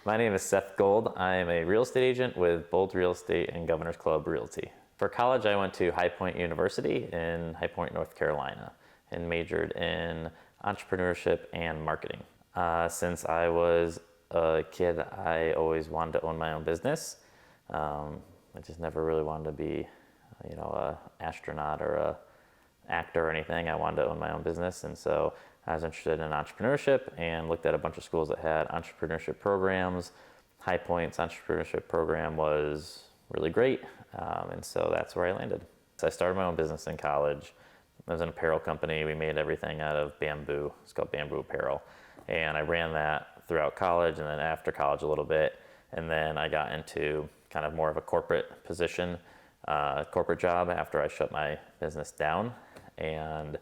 My name is Seth Gold. I am a real estate agent with Bold Real Estate and Governor's Club Realty. For college, I went to High Point University in High Point, North Carolina, and majored in entrepreneurship and marketing. Since I was a kid, I always wanted to own my own business. I just never really wanted to be, a astronaut or a actor or anything. I wanted to own my own business, and so I was interested in entrepreneurship and looked at a bunch of schools that had entrepreneurship programs. High Point's entrepreneurship program was really great, and so that's where I landed. So I started my own business in college. It was an apparel company. We made everything out of bamboo. It's called Bamboo Apparel, and I ran that throughout college and then after college a little bit, and then I got into kind of more of a corporate position, corporate job after I shut my business down, and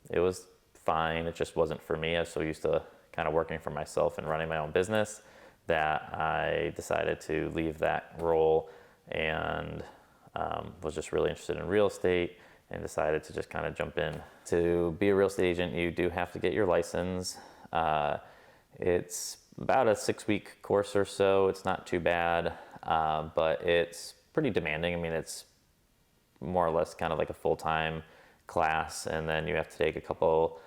it was fine. It just wasn't for me. I was so used to kind of working for myself and running my own business that I decided to leave that role and was just really interested in real estate and decided to just kind of jump in. To be a real estate agent, you do have to get your license. It's about a 6-week course or so. It's not too bad, but it's pretty demanding. I mean, it's more or less kind of like a full-time class, and then you have to take a couple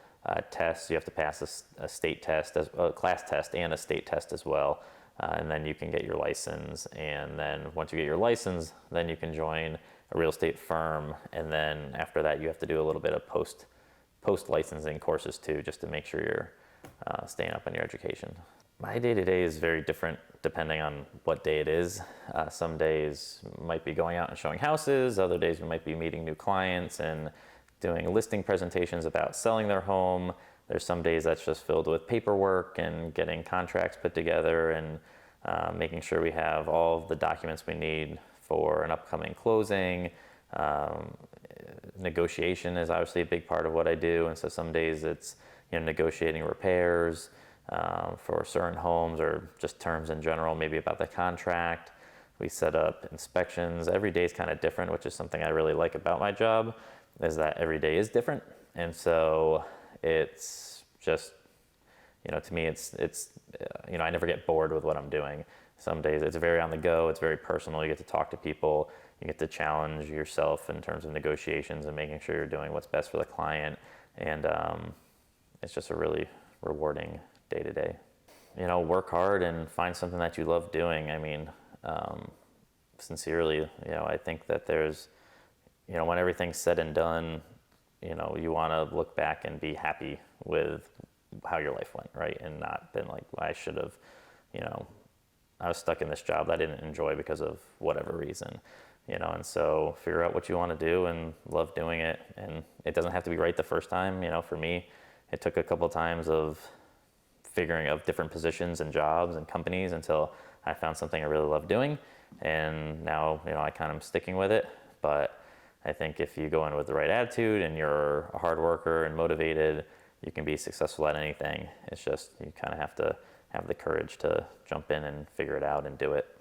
tests. You have to pass a state test, a class test and a state test as well, and then you can get your license. And then once you get your license, then you can join a real estate firm, and then after that you have to do a little bit of post licensing courses too, just to make sure you're staying up on your education. My day-to-day is very different depending on what day it is. Some days might be going out and showing houses. Other days we might be meeting new clients and doing listing presentations about selling their home. There's some days that's just filled with paperwork and getting contracts put together and making sure we have all of the documents we need for an upcoming closing. Negotiation is obviously a big part of what I do, and so some days it's negotiating repairs for certain homes or just terms in general, maybe about the contract. We set up inspections. Every day is kind of different, which is something I really like about my job, is that every day is different. And so it's just, to me, it's I never get bored with what I'm doing. Some days it's very on the go. It's very personal. You get to talk to people. You get to challenge yourself in terms of negotiations and making sure you're doing what's best for the client. And it's just a really rewarding day to day. Work hard and find something that you love doing. I mean, sincerely, I think that there's, when everything's said and done, you want to look back and be happy with how your life went, right? And not been like, well, I should have, I was stuck in this job that I didn't enjoy because of whatever reason, and so figure out what you want to do and love doing it. And it doesn't have to be right the first time. For me, it took a couple of times of figuring out different positions and jobs and companies until I found something I really love doing. And now, I kind of am sticking with it. But I think if you go in with the right attitude and you're a hard worker and motivated, you can be successful at anything. It's just, you kind of have to have the courage to jump in and figure it out and do it.